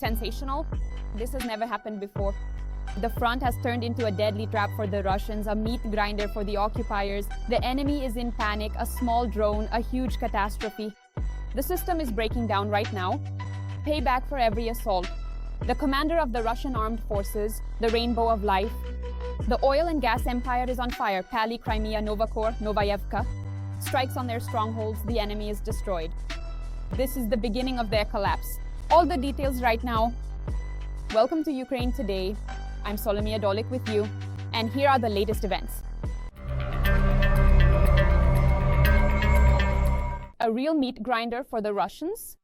sensational. This has never happened before. The front has turned into a deadly trap for the Russians, a meat grinder for the occupiers. The enemy is in panic, a small drone, a huge catastrophe. The system is breaking down right now. Payback for every assault. The commander of the Russian armed forces, the rainbow of life. The oil and gas empire is on fire. Pali, Crimea, Novakor, Novayevka. Strikes on their strongholds, the enemy is destroyed. This is the beginning of their collapse. All the details right now. Welcome to Ukraine Today. I'm Solomia Dolik with you, and here are the latest events. A real meat grinder for the Russians.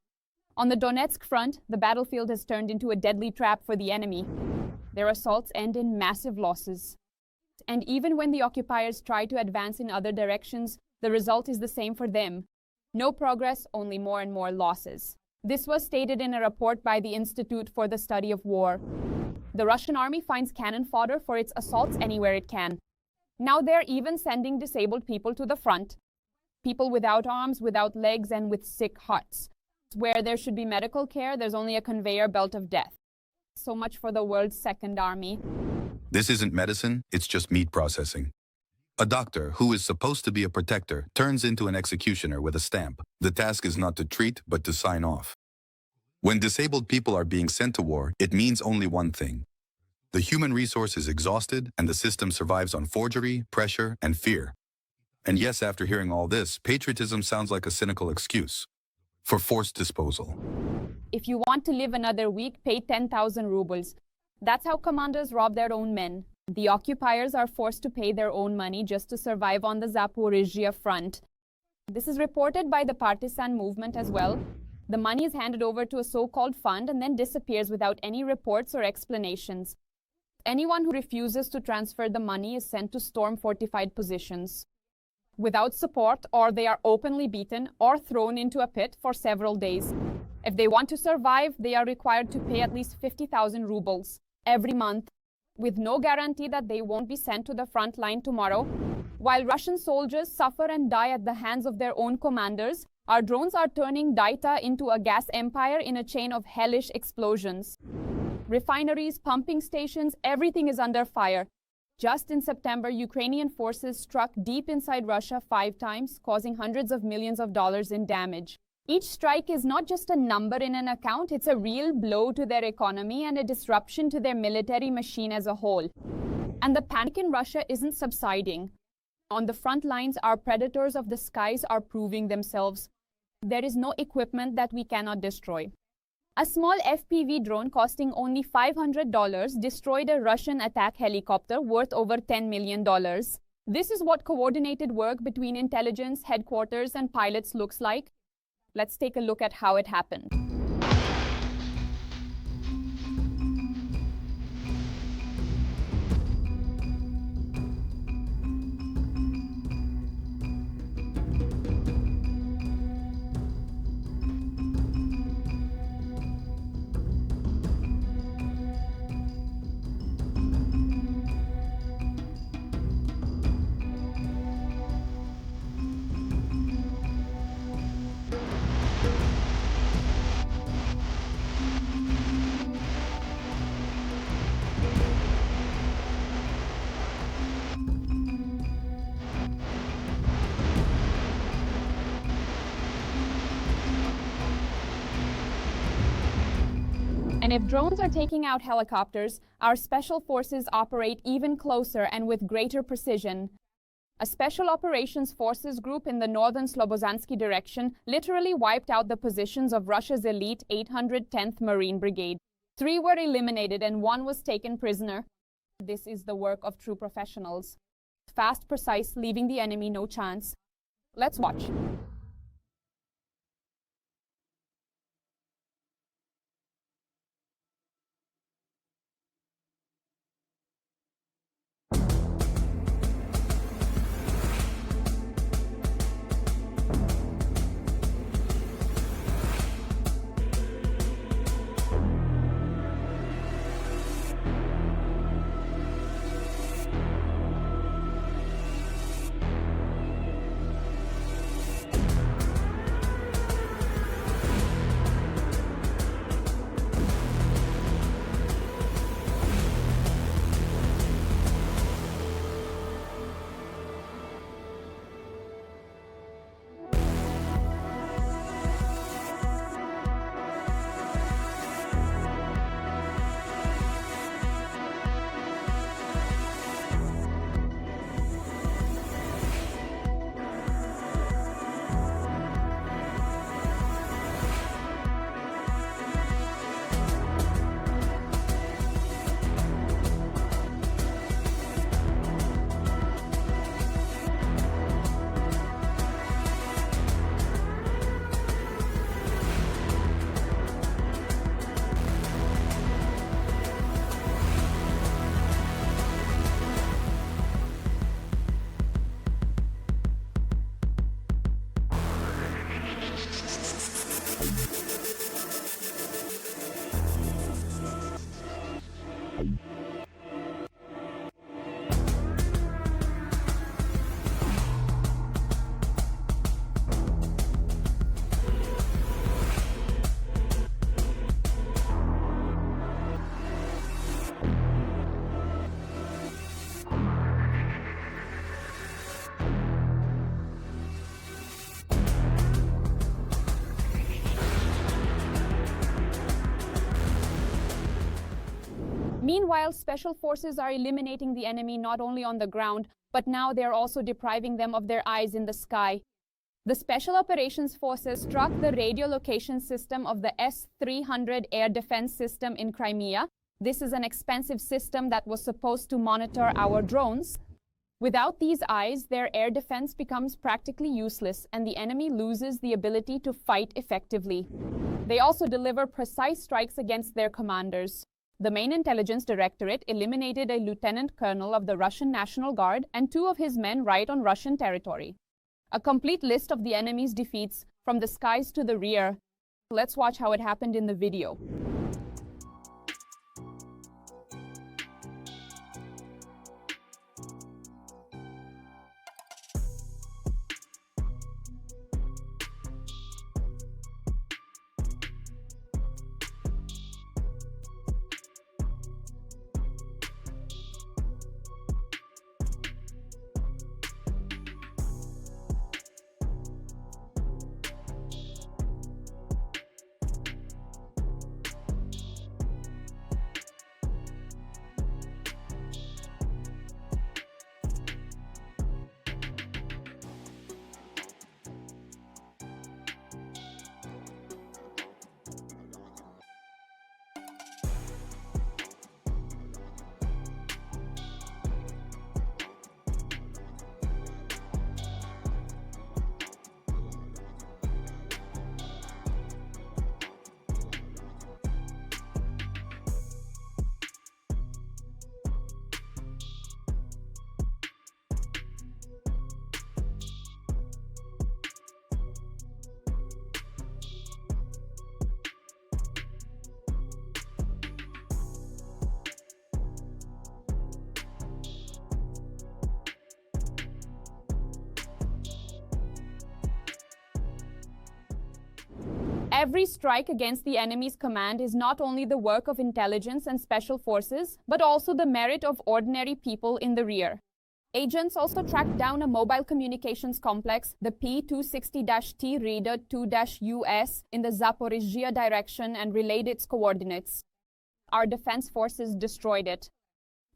On the Donetsk front, the battlefield has turned into a deadly trap for the enemy. Their assaults end in massive losses. And even when the occupiers try to advance in other directions, the result is the same for them. No progress, only more and more losses. This was stated in a report by the Institute for the Study of War. The Russian army finds cannon fodder for its assaults anywhere it can. Now they're even sending disabled people to the front. People without arms, without legs, and with sick hearts. Where there should be medical care, there's only a conveyor belt of death. So much for the world's second army. This isn't medicine, it's just meat processing. A doctor, who is supposed to be a protector, turns into an executioner with a stamp. The task is not to treat, but to sign off. When disabled people are being sent to war, it means only one thing. The human resource is exhausted, and the system survives on forgery, pressure, and fear. And yes, after hearing all this, patriotism sounds like a cynical excuse for forced disposal. If you want to live another week, pay 10,000 rubles. That's how commanders rob their own men. The occupiers are forced to pay their own money just to survive on the Zaporizhia front. This is reported by the partisan movement as well. The money is handed over to a so-called fund and then disappears without any reports or explanations. Anyone who refuses to transfer the money is sent to storm fortified positions without support, or they are openly beaten or thrown into a pit for several days. If they want to survive, they are required to pay at least 50,000 rubles every month, with no guarantee that they won't be sent to the front line tomorrow. While Russian soldiers suffer and die at the hands of their own commanders, our drones are turning Daita into a gas empire in a chain of hellish explosions. Refineries, pumping stations, everything is under fire. Just in September, Ukrainian forces struck deep inside Russia 5 times, causing hundreds of millions of dollars in damage. Each strike is not just a number in an account, it's a real blow to their economy and a disruption to their military machine as a whole. And the panic in Russia isn't subsiding. On the front lines, our predators of the skies are proving themselves. There is no equipment that we cannot destroy. A small FPV drone costing only $500 destroyed a Russian attack helicopter worth over $10 million. This is what coordinated work between intelligence, headquarters, and pilots looks like. Let's take a look at how it happened. And if drones are taking out helicopters, our special forces operate even closer and with greater precision. A special operations forces group in the northern Slobozansky direction literally wiped out the positions of Russia's elite 810th Marine Brigade. 3 were eliminated and 1 was taken prisoner. This is the work of true professionals. Fast, precise, leaving the enemy no chance. Let's watch. Meanwhile, special forces are eliminating the enemy not only on the ground, but now they are also depriving them of their eyes in the sky. The Special Operations Forces struck the radio location system of the S-300 air defense system in Crimea. This is an expensive system that was supposed to monitor our drones. Without these eyes, their air defense becomes practically useless, and the enemy loses the ability to fight effectively. They also deliver precise strikes against their commanders. The main intelligence directorate eliminated a lieutenant colonel of the Russian National Guard and 2 of his men right on Russian territory. A complete list of the enemy's defeats from the skies to the rear. Let's watch how it happened in the video. Every strike against the enemy's command is not only the work of intelligence and special forces, but also the merit of ordinary people in the rear. Agents also tracked down a mobile communications complex, the P-260-T Reader 2-US, in the Zaporizhia direction and relayed its coordinates. Our defense forces destroyed it.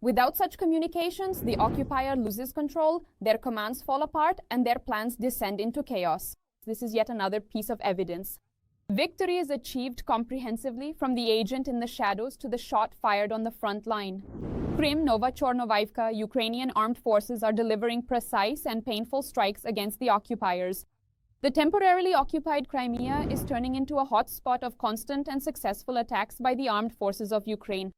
Without such communications, the occupier loses control, their commands fall apart, and their plans descend into chaos. This is yet another piece of evidence. Victory is achieved comprehensively from the agent in the shadows to the shot fired on the front line. Crimea, Novachornovaivka, Ukrainian armed forces are delivering precise and painful strikes against the occupiers. The temporarily occupied Crimea is turning into a hot spot of constant and successful attacks by the armed forces of Ukraine.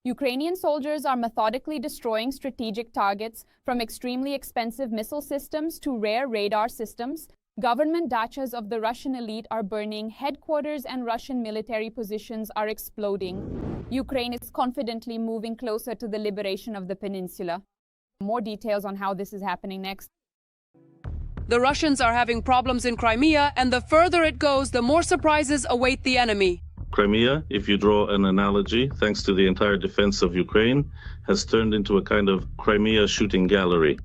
Ukrainian soldiers are methodically destroying strategic targets, from extremely expensive missile systems to rare radar systems. Government dachas of the Russian elite are burning, headquarters and Russian military positions are exploding. Ukraine is confidently moving closer to the liberation of the peninsula. More details on how this is happening next. The Russians are having problems in Crimea, and the further it goes, the more surprises await the enemy. Crimea, if you draw an analogy, thanks to the entire defense of Ukraine, has turned into a kind of Crimea shooting gallery.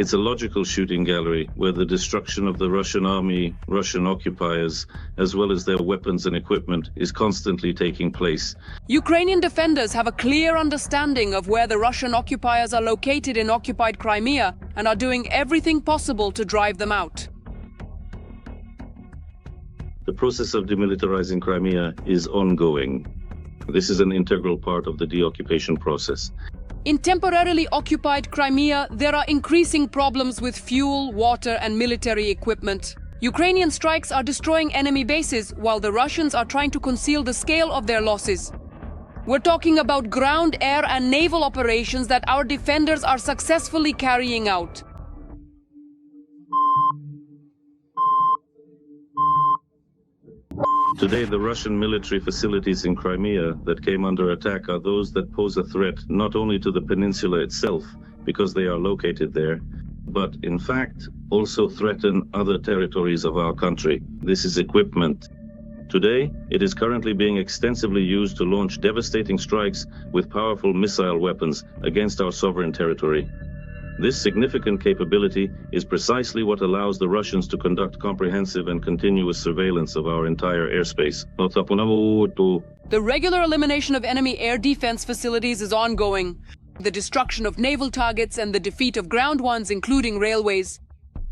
It's a logical shooting gallery where the destruction of the Russian army, Russian occupiers, as well as their weapons and equipment is constantly taking place. Ukrainian defenders have a clear understanding of where the Russian occupiers are located in occupied Crimea and are doing everything possible to drive them out. The process of demilitarizing Crimea is ongoing. This is an integral part of the deoccupation process. In temporarily occupied Crimea, there are increasing problems with fuel, water, and military equipment. Ukrainian strikes are destroying enemy bases, while the Russians are trying to conceal the scale of their losses. We're talking about ground, air, and naval operations that our defenders are successfully carrying out. Today, the Russian military facilities in Crimea that came under attack are those that pose a threat not only to the peninsula itself, because they are located there, but in fact also threaten other territories of our country. This is equipment. Today, it is currently being extensively used to launch devastating strikes with powerful missile weapons against our sovereign territory. This significant capability is precisely what allows the Russians to conduct comprehensive and continuous surveillance of our entire airspace. The regular elimination of enemy air defense facilities is ongoing. The destruction of naval targets and the defeat of ground ones, including railways.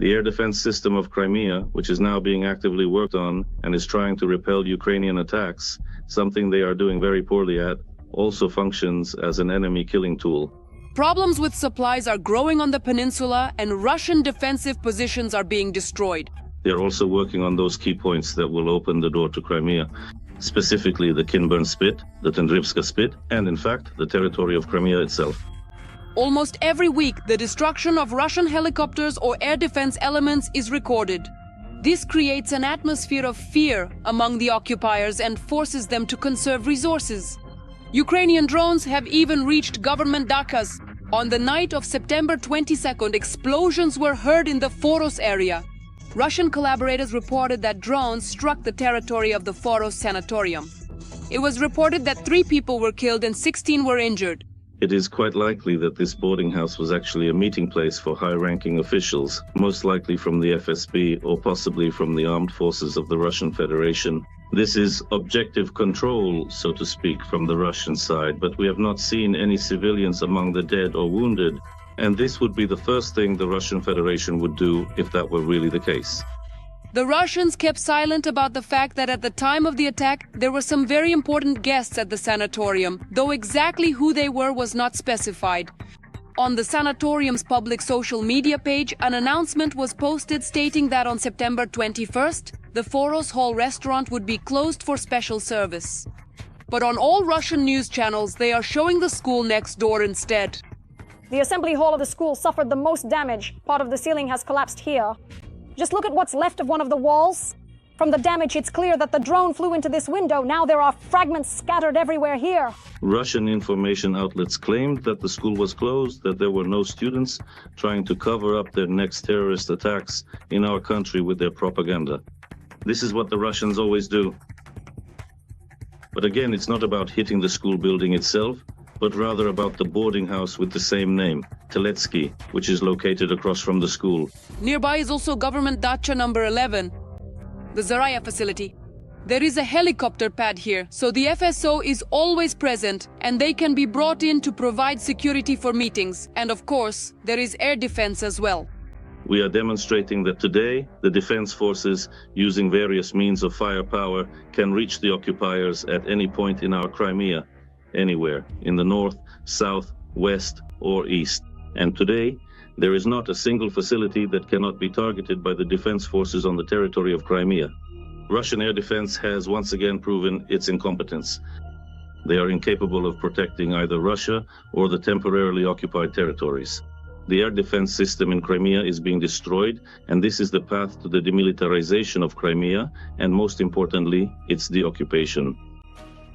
The air defense system of Crimea, which is now being actively worked on and is trying to repel Ukrainian attacks, something they are doing very poorly at, also functions as an enemy killing tool. Problems with supplies are growing on the peninsula, and Russian defensive positions are being destroyed. They're also working on those key points that will open the door to Crimea, specifically the Kinburn Spit, the Tendrivska Spit, and in fact, the territory of Crimea itself. Almost every week, the destruction of Russian helicopters or air defense elements is recorded. This creates an atmosphere of fear among the occupiers and forces them to conserve resources. Ukrainian drones have even reached government dakas. On the night of September 22nd, explosions were heard in the Foros area. Russian collaborators reported that drones struck the territory of the Foros sanatorium. It was reported that 3 people were killed and 16 were injured. It is quite likely that this boarding house was actually a meeting place for high-ranking officials, most likely from the FSB or possibly from the armed forces of the Russian Federation. This is objective control, so to speak, from the Russian side, but we have not seen any civilians among the dead or wounded, and this would be the first thing the Russian Federation would do if that were really the case. The Russians kept silent about the fact that at the time of the attack, there were some very important guests at the sanatorium, though exactly who they were was not specified. On the sanatorium's public social media page, an announcement was posted stating that on September 21st, the Foros Hall restaurant would be closed for special service. But on all Russian news channels, they are showing the school next door instead. The assembly hall of the school suffered the most damage. Part of the ceiling has collapsed here. Just look at what's left of one of the walls. From the damage, it's clear that the drone flew into this window. Now there are fragments scattered everywhere here. Russian information outlets claimed that the school was closed, that there were no students, trying to cover up their next terrorist attacks in our country with their propaganda. This is what the Russians always do. But again, it's not about hitting the school building itself, but rather about the boarding house with the same name, Teletsky, which is located across from the school. Nearby is also government dacha number 11, the Zaporizhia facility. There is a helicopter pad here, so the FSO is always present and they can be brought in to provide security for meetings. And of course, there is air defense as well. We are demonstrating that today, the defense forces, using various means of firepower, can reach the occupiers at any point in our Crimea, anywhere, in the north, south, west, or east. And today, there is not a single facility that cannot be targeted by the defense forces on the territory of Crimea. Russian air defense has once again proven its incompetence. They are incapable of protecting either Russia or the temporarily occupied territories. The air defense system in Crimea is being destroyed, and this is the path to the demilitarization of Crimea, and most importantly, its deoccupation.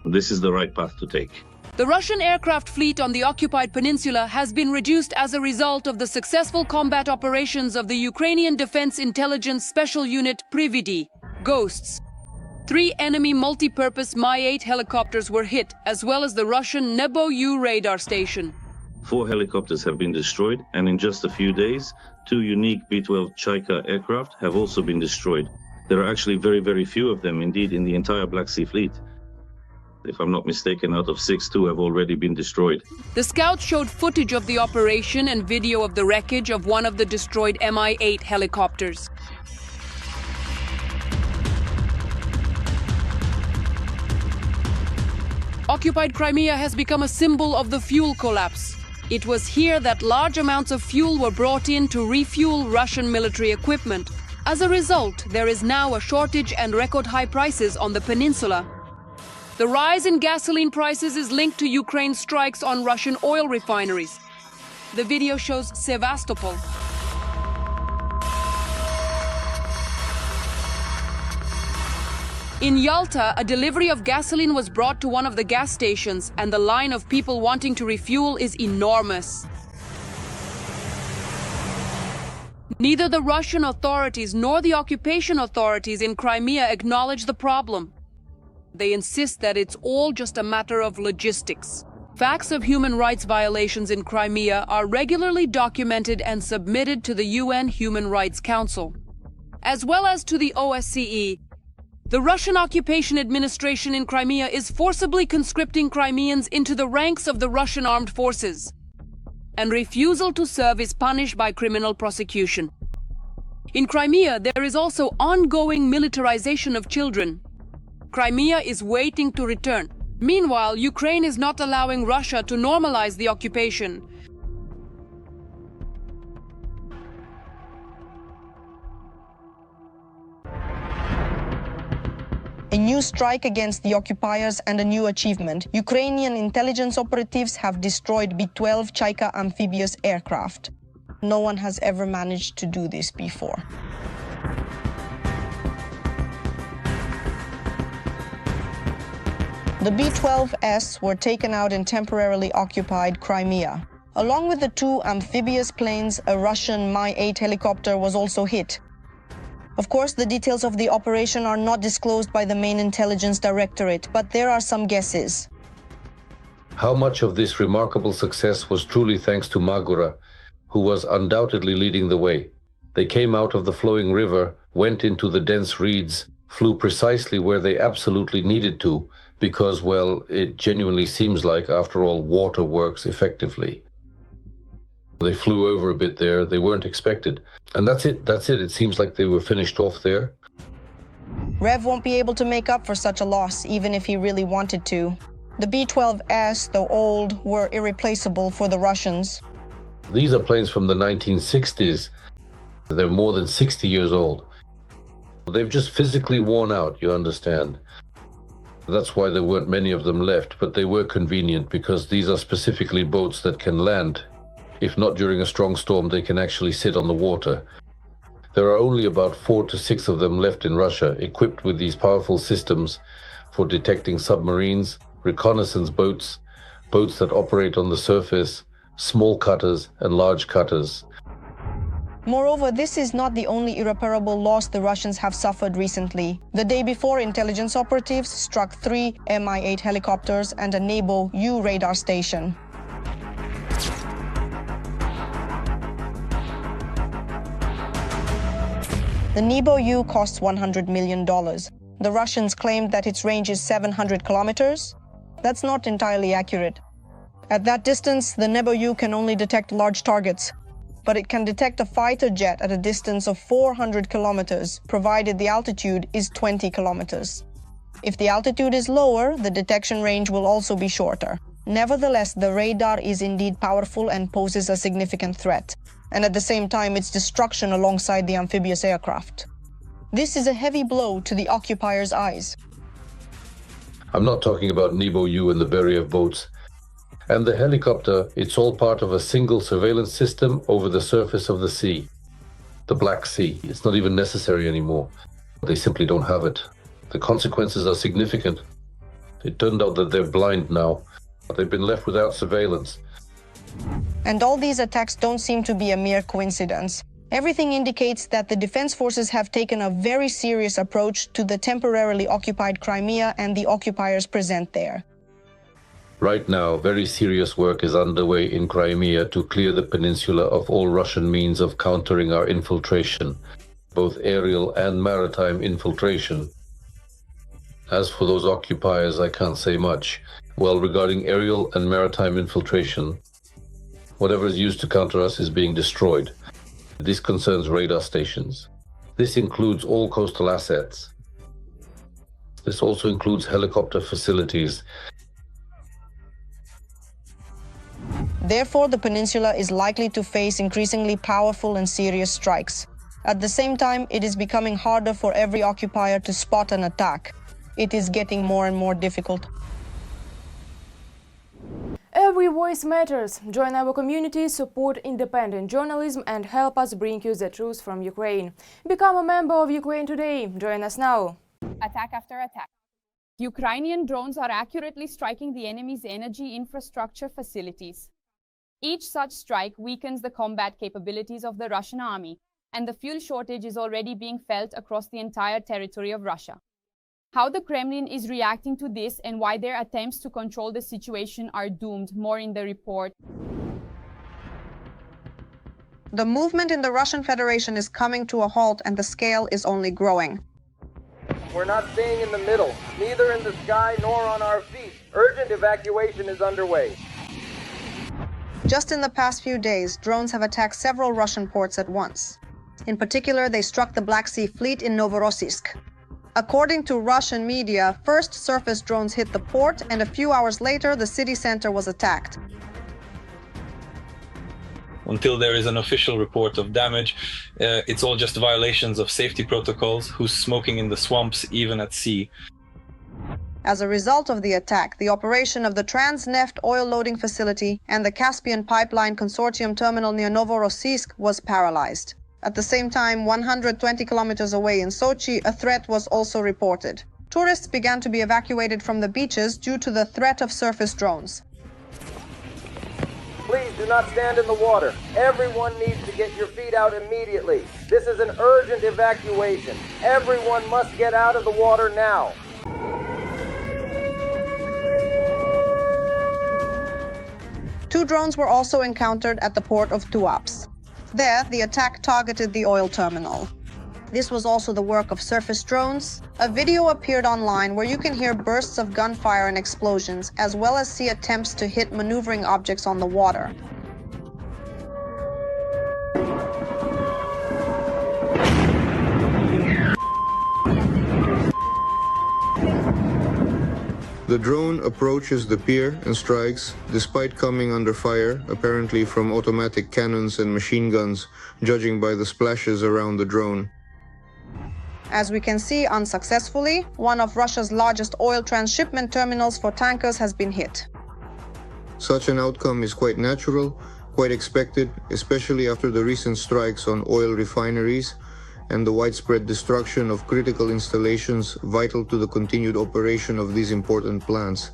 This is the right path to take. The Russian aircraft fleet on the occupied peninsula has been reduced as a result of the successful combat operations of the Ukrainian Defense Intelligence Special Unit Prividi, Ghosts. 3 enemy multi-purpose Mi-8 helicopters were hit, as well as the Russian Nebo-U radar station. 4 helicopters have been destroyed, and in just a few days, 2 unique B-12 Chaika aircraft have also been destroyed. There are actually very, very few of them, indeed, in the entire Black Sea Fleet. If I'm not mistaken, out of 6, 2 have already been destroyed. The scouts showed footage of the operation and video of the wreckage of one of the destroyed Mi-8 helicopters. Occupied Crimea has become a symbol of the fuel collapse. It was here that large amounts of fuel were brought in to refuel Russian military equipment. As a result, there is now a shortage and record high prices on the peninsula. The rise in gasoline prices is linked to Ukraine's strikes on Russian oil refineries. The video shows Sevastopol. In Yalta, a delivery of gasoline was brought to one of the gas stations, and the line of people wanting to refuel is enormous. Neither the Russian authorities nor the occupation authorities in Crimea acknowledge the problem. They insist that it's all just a matter of logistics. Facts of human rights violations in Crimea are regularly documented and submitted to the UN Human Rights Council, as well as to the OSCE. The Russian occupation administration in Crimea is forcibly conscripting Crimeans into the ranks of the Russian armed forces, and refusal to serve is punished by criminal prosecution. In Crimea, there is also ongoing militarization of children. Crimea is waiting to return. Meanwhile, Ukraine is not allowing Russia to normalize the occupation. A new strike against the occupiers and a new achievement. Ukrainian intelligence operatives have destroyed B-12 Chaika amphibious aircraft. No one has ever managed to do this before. The B-12S were taken out in temporarily occupied Crimea. Along with the two amphibious planes, a Russian Mi-8 helicopter was also hit. Of course, the details of the operation are not disclosed by the main intelligence directorate, but there are some guesses. How much of this remarkable success was truly thanks to Magura, who was undoubtedly leading the way? They came out of the flowing river, went into the dense reeds, flew precisely where they absolutely needed to, because, well, it genuinely seems like, after all, water works effectively. They flew over a bit there, they weren't expected. And that's it. It seems like they were finished off there. Rev won't be able to make up for such a loss, even if he really wanted to. The B-12S, though old, were irreplaceable for the Russians. These are planes from the 1960s. They're more than 60 years old. They've just physically worn out, you understand. That's why there weren't many of them left, but they were convenient because these are specifically boats that can land. If not during a strong storm, they can actually sit on the water. There are only about 4 to 6 of them left in Russia, equipped with these powerful systems for detecting submarines, reconnaissance boats, boats that operate on the surface, small cutters and large cutters. Moreover, this is not the only irreparable loss the Russians have suffered recently. The day before, intelligence operatives struck 3 Mi-8 helicopters and a Nebo-U radar station. The Nebo-U costs $100 million. The Russians claimed that its range is 700 kilometers. That's not entirely accurate. At that distance, the Nebo-U can only detect large targets, but it can detect a fighter jet at a distance of 400 kilometers, provided the altitude is 20 kilometers. If the altitude is lower, the detection range will also be shorter. Nevertheless, the radar is indeed powerful and poses a significant threat, and at the same time its destruction alongside the amphibious aircraft. This is a heavy blow to the occupiers' eyes. I'm not talking about Nebo-U and the Beriev boats. And the helicopter, it's all part of a single surveillance system over the surface of the sea. The Black Sea. It's not even necessary anymore. They simply don't have it. The consequences are significant. It turned out that they're blind now. They've been left without surveillance. And all these attacks don't seem to be a mere coincidence. Everything indicates that the defense forces have taken a very serious approach to the temporarily occupied Crimea and the occupiers present there. Right now, very serious work is underway in Crimea to clear the peninsula of all Russian means of countering our infiltration, both aerial and maritime infiltration. As for those occupiers, I can't say much. Well, regarding aerial and maritime infiltration, whatever is used to counter us is being destroyed. This concerns radar stations. This includes all coastal assets. This also includes helicopter facilities. Therefore, the peninsula is likely to face increasingly powerful and serious strikes. At the same time, it is becoming harder for every occupier to spot an attack. It is getting more and more difficult. Every voice matters. Join our community, support independent journalism and help us bring you the truth from Ukraine. Become a member of Ukraine Today. Join us now. attack after attack. Ukrainian drones are accurately striking the enemy's energy infrastructure facilities. Each such strike weakens the combat capabilities of the Russian army, and the fuel shortage is already being felt across the entire territory of Russia. How the Kremlin is reacting to this and why their attempts to control the situation are doomed, more in the report. The movement in the Russian Federation is coming to a halt and the scale is only growing. We're not staying in the middle, neither in the sky nor on our feet. Urgent evacuation is underway. Just in the past few days, drones have attacked several Russian ports at once. In particular, they struck the Black Sea Fleet in Novorossiysk. According to Russian media, first surface drones hit the port, and a few hours later, the city center was attacked. Until there is an official report of damage, it's all just violations of safety protocols, who's smoking in the swamps, even at sea. As a result of the attack, the operation of the Transneft oil loading facility and the Caspian Pipeline Consortium terminal near Novorossiysk was paralyzed. At the same time, 120 kilometers away in Sochi, a threat was also reported. Tourists began to be evacuated from the beaches due to the threat of surface drones. Please do not stand in the water. Everyone needs to get your feet out immediately. This is an urgent evacuation. Everyone must get out of the water now. Two drones were also encountered at the port of Tuapse. There, the attack targeted the oil terminal. This was also the work of surface drones. A video appeared online where you can hear bursts of gunfire and explosions, as well as see attempts to hit maneuvering objects on the water. The drone approaches the pier and strikes, despite coming under fire, apparently from automatic cannons and machine guns, judging by the splashes around the drone. As we can see, unsuccessfully, one of Russia's largest oil transshipment terminals for tankers has been hit. Such an outcome is quite natural, quite expected, especially after the recent strikes on oil refineries and the widespread destruction of critical installations vital to the continued operation of these important plants.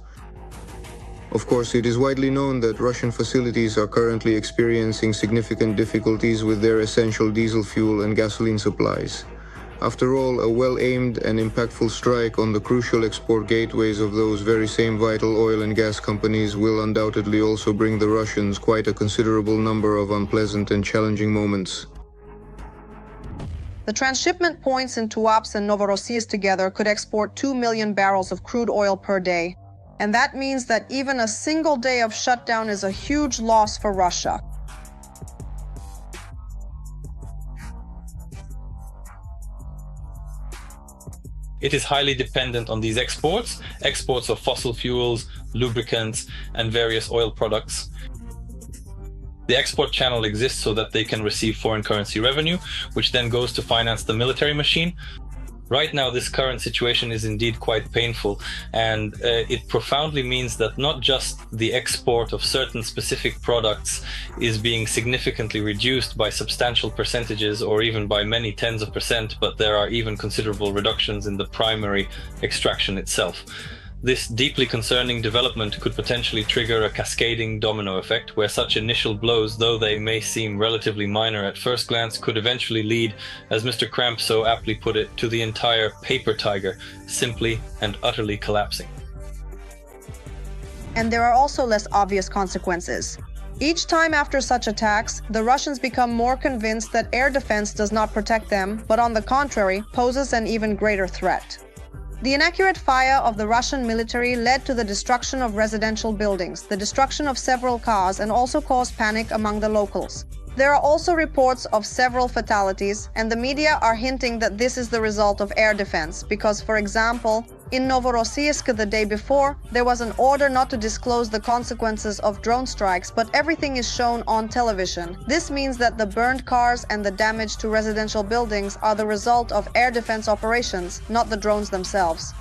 Of course, it is widely known that Russian facilities are currently experiencing significant difficulties with their essential diesel fuel and gasoline supplies. After all, a well-aimed and impactful strike on the crucial export gateways of those very same vital oil and gas companies will undoubtedly also bring the Russians quite a considerable number of unpleasant and challenging moments. The transshipment points in Tuapse and Novorossiysk together could export 2 million barrels of crude oil per day. And that means that even a single day of shutdown is a huge loss for Russia. It is highly dependent on these exports of fossil fuels, lubricants, and various oil products. The export channel exists so that they can receive foreign currency revenue, which then goes to finance the military machine. Right now, this current situation is indeed quite painful, and it profoundly means that not just the export of certain specific products is being significantly reduced by substantial percentages or even by many tens of percent, but there are even considerable reductions in the primary extraction itself. This deeply concerning development could potentially trigger a cascading domino effect, where such initial blows, though they may seem relatively minor at first glance, could eventually lead, as Mr. Kramp so aptly put it, to the entire paper tiger simply and utterly collapsing. And there are also less obvious consequences. Each time after such attacks, the Russians become more convinced that air defense does not protect them, but on the contrary, poses an even greater threat. The inaccurate fire of the Russian military led to the destruction of residential buildings, the destruction of several cars, and also caused panic among the locals. There are also reports of several fatalities, and the media are hinting that this is the result of air defense, because, for example, in Novorossiysk the day before, there was an order not to disclose the consequences of drone strikes, but everything is shown on television. This means that the burned cars and the damage to residential buildings are the result of air defense operations, not the drones themselves.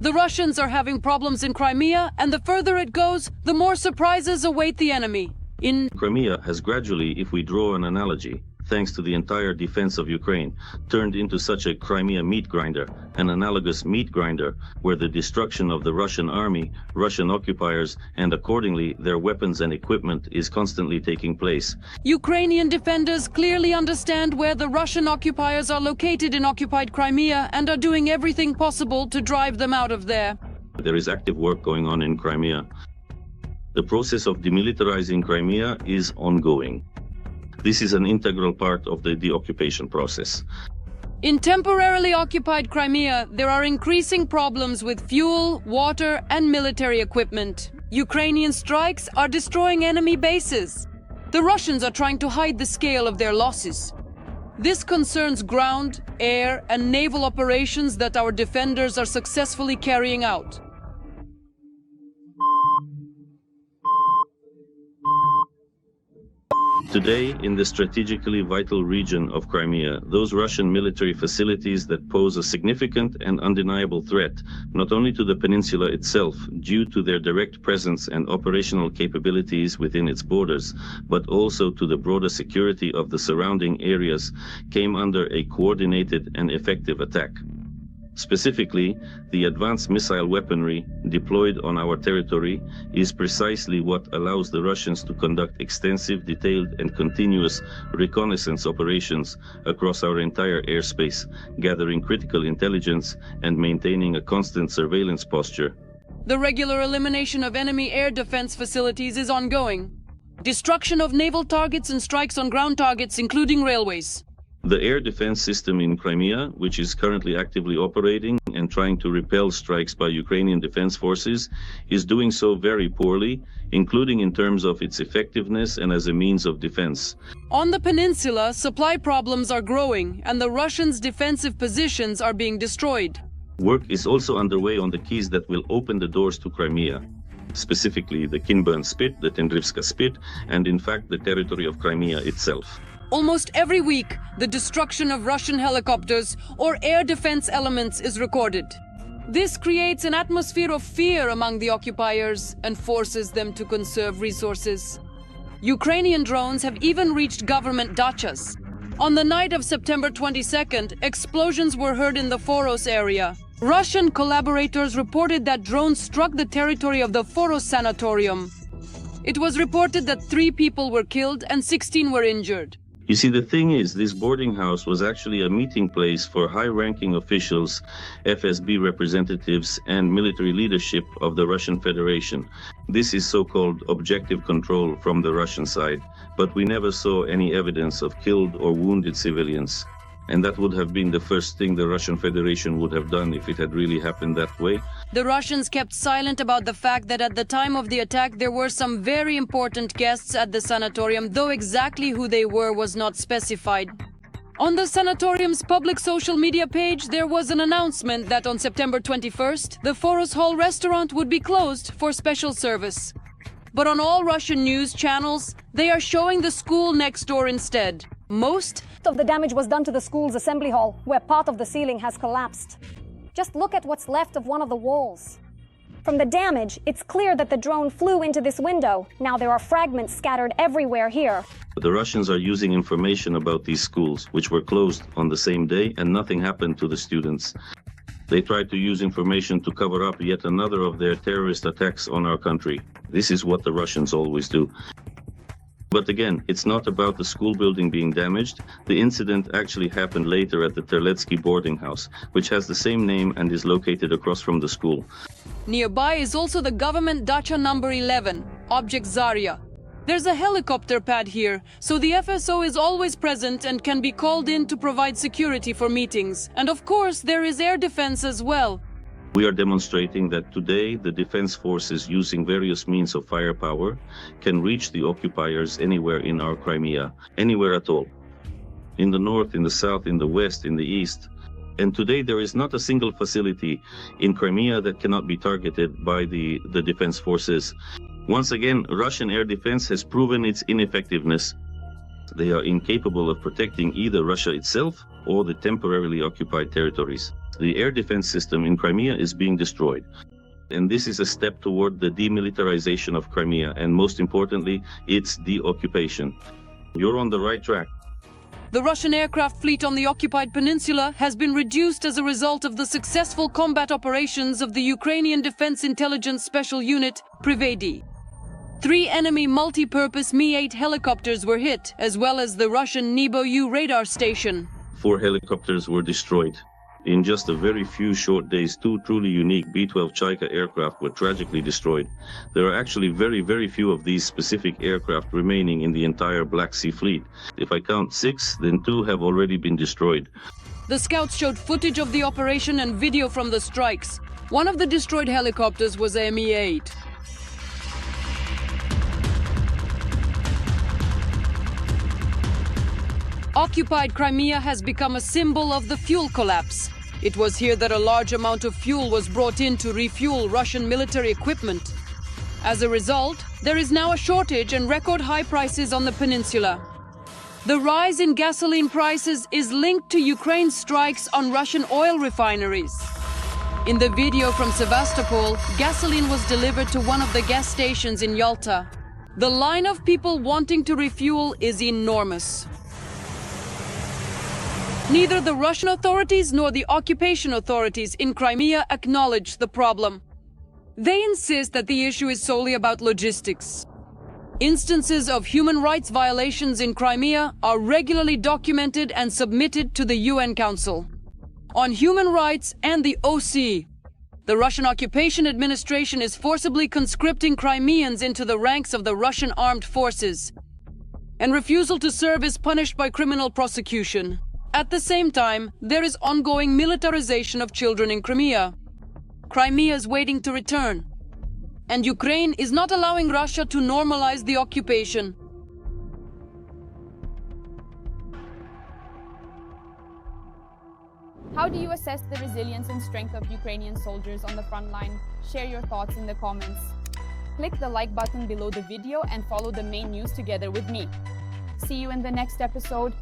The Russians are having problems in Crimea, and the further it goes, the more surprises await the enemy. In Crimea has gradually, if we draw an analogy, thanks to the entire defense of Ukraine, turned into such a Crimea meat grinder, an analogous meat grinder, where the destruction of the Russian army, Russian occupiers, and accordingly their weapons and equipment is constantly taking place. Ukrainian defenders clearly understand where the Russian occupiers are located in occupied Crimea and are doing everything possible to drive them out of there. There is active work going on in Crimea. The process of demilitarizing Crimea is ongoing. This is an integral part of the deoccupation process. In temporarily occupied Crimea, there are increasing problems with fuel, water, and military equipment. Ukrainian strikes are destroying enemy bases. The Russians are trying to hide the scale of their losses. This concerns ground, air, and naval operations that our defenders are successfully carrying out. Today, in the strategically vital region of Crimea, those Russian military facilities that pose a significant and undeniable threat, not only to the peninsula itself, due to their direct presence and operational capabilities within its borders, but also to the broader security of the surrounding areas, came under a coordinated and effective attack. Specifically, the advanced missile weaponry deployed on our territory is precisely what allows the Russians to conduct extensive, detailed, and continuous reconnaissance operations across our entire airspace, gathering critical intelligence and maintaining a constant surveillance posture. The regular elimination of enemy air defense facilities is ongoing. Destruction of naval targets and strikes on ground targets, including railways. The air defense system in Crimea, which is currently actively operating and trying to repel strikes by Ukrainian defense forces, is doing so very poorly, including in terms of its effectiveness and as a means of defense. On the peninsula, supply problems are growing, and the Russians' defensive positions are being destroyed. Work is also underway on the keys that will open the doors to Crimea, specifically the Kinburn Spit, the Tendrivska Spit, and in fact the territory of Crimea itself. Almost every week, the destruction of Russian helicopters or air defense elements is recorded. This creates an atmosphere of fear among the occupiers and forces them to conserve resources. Ukrainian drones have even reached government dachas. On the night of September 22nd, explosions were heard in the Foros area. Russian collaborators reported that drones struck the territory of the Foros sanatorium. It was reported that 3 people were killed and 16 were injured. You see, the thing is, this boarding house was actually a meeting place for high-ranking officials, FSB representatives, and military leadership of the Russian Federation. This is so-called objective control from the Russian side, but we never saw any evidence of killed or wounded civilians. And that would have been the first thing the Russian Federation would have done if it had really happened that way. The Russians kept silent about the fact that at the time of the attack there were some very important guests at the sanatorium, though exactly who they were was not specified. On the sanatorium's public social media page, there was an announcement that on September 21st, the Foros Hall restaurant would be closed for special service. But on all Russian news channels, they are showing the school next door instead. Most of the damage was done to the school's assembly hall, where part of the ceiling has collapsed. Just look at what's left of one of the walls. From the damage, it's clear that the drone flew into this window. Now there are fragments scattered everywhere here. The Russians are using information about these schools, which were closed on the same day, and nothing happened to the students. They tried to use information to cover up yet another of their terrorist attacks on our country. This is what the Russians always do. But again, it's not about the school building being damaged. The incident actually happened later at the Terletsky boarding house, which has the same name and is located across from the school. Nearby is also the government dacha number 11, Object Zarya. There's a helicopter pad here, so the FSO is always present and can be called in to provide security for meetings. And of course, there is air defense as well. We are demonstrating that today the defense forces, using various means of firepower, can reach the occupiers anywhere in our Crimea, anywhere at all. In the north, in the south, in the west, in the east. And today there is not a single facility in Crimea that cannot be targeted by the defense forces. Once again, Russian air defense has proven its ineffectiveness. They are incapable of protecting either Russia itself or the temporarily occupied territories. The air defense system in Crimea is being destroyed. And this is a step toward the demilitarization of Crimea, and most importantly, its deoccupation. You're on the right track. The Russian aircraft fleet on the occupied peninsula has been reduced as a result of the successful combat operations of the Ukrainian Defense Intelligence Special Unit, Privedi. 3 enemy multi-purpose Mi-8 helicopters were hit, as well as the Russian Nebo-U radar station. 4 helicopters were destroyed. In just a very few short days, 2 truly unique B-12 Chaika aircraft were tragically destroyed. There are actually very few of these specific aircraft remaining in the entire Black Sea Fleet. If I count 6, then 2 have already been destroyed. The scouts showed footage of the operation and video from the strikes. One of the destroyed helicopters was a Mi-8. Occupied Crimea has become a symbol of the fuel collapse. It was here that a large amount of fuel was brought in to refuel Russian military equipment. As a result, there is now a shortage and record high prices on the peninsula. The rise in gasoline prices is linked to Ukraine's strikes on Russian oil refineries. In the video from Sevastopol, gasoline was delivered to one of the gas stations in Yalta. The line of people wanting to refuel is enormous. Neither the Russian authorities nor the occupation authorities in Crimea acknowledge the problem. They insist that the issue is solely about logistics. Instances of human rights violations in Crimea are regularly documented and submitted to the UN Council on Human Rights and the OC. The Russian occupation administration is forcibly conscripting Crimeans into the ranks of the Russian armed forces, and refusal to serve is punished by criminal prosecution. At the same time, there is ongoing militarization of children in Crimea. Crimea is waiting to return, and Ukraine is not allowing Russia to normalize the occupation. How do you assess the resilience and strength of Ukrainian soldiers on the front line? Share your thoughts in the comments. Click the like button below the video and follow the main news together with me. See you in the next episode.